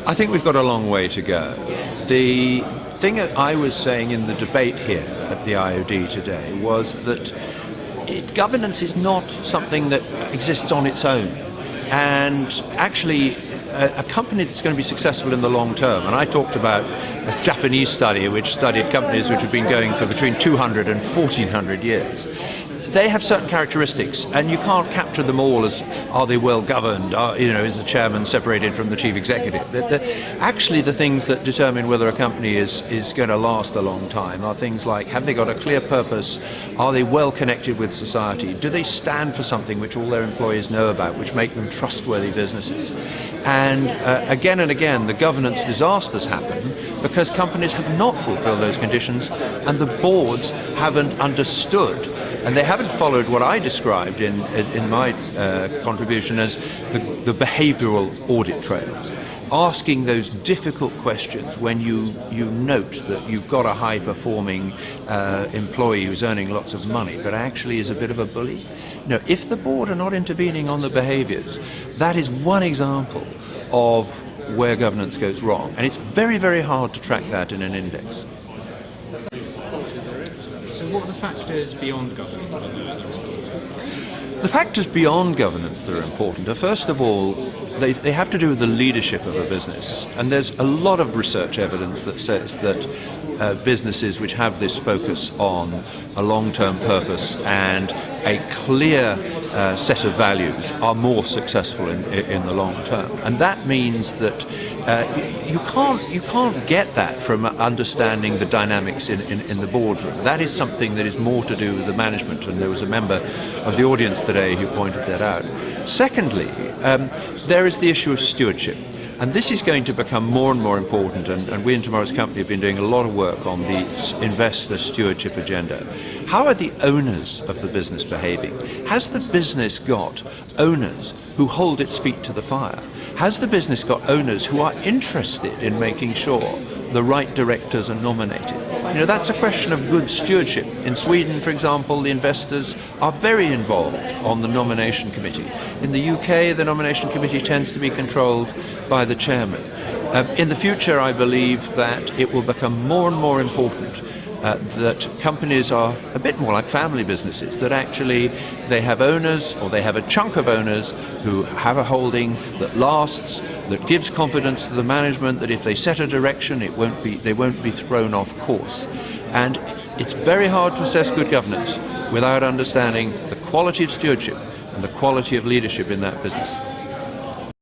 I think we've got a long way to go. The thing that I was saying in the debate here at the IOD today was that governance is not something that exists on its own. And actually, a company that's going to be successful in the long term, and I talked about a Japanese study which studied companies which have been going for between 200 and 1400 years. They have certain characteristics, and you can't capture them all as, are they well governed, is the chairman separated from the chief executive. Actually, the things that determine whether a company is going to last a long time are things like, have they got a clear purpose, are they well connected with society, do they stand for something which all their employees know about, which make them trustworthy businesses. And again, the governance disasters happen because companies have not fulfilled those conditions, and the boards haven't understood. And they haven't followed what I described in my contribution as the behavioural audit trails, asking those difficult questions when you note that you've got a high-performing employee who's earning lots of money, but actually is a bit of a bully. No, if the board are not intervening on the behaviours, that is one example of where governance goes wrong. And it's very, very hard to track that in an index. So what are the factors beyond governance that are important? The factors beyond governance that are important are, first of all, they have to do with the leadership of a business. And there's a lot of research evidence that says that businesses which have this focus on a long-term purpose and a clear set of values are more successful in the long term. And that means that you can't get that from understanding the dynamics in the boardroom. That is something that is more to do with the management, and there was a member of the audience today who pointed that out. Secondly, there is the issue of stewardship. And this is going to become more and more important, and we in Tomorrow's Company have been doing a lot of work on the investor stewardship agenda. How are the owners of the business behaving? Has the business got owners who hold its feet to the fire? Has the business got owners who are interested in making sure the right directors are nominated? That's a question of good stewardship. In Sweden, for example, the investors are very involved on the nomination committee. In the UK, the nomination committee tends to be controlled by the chairman. In the future, I believe that it will become more and more important that companies are a bit more like family businesses, that actually they have owners, or they have a chunk of owners who have a holding that lasts, that gives confidence to the management that if they set a direction, they won't be thrown off course. And it's very hard to assess good governance without understanding the quality of stewardship and the quality of leadership in that business.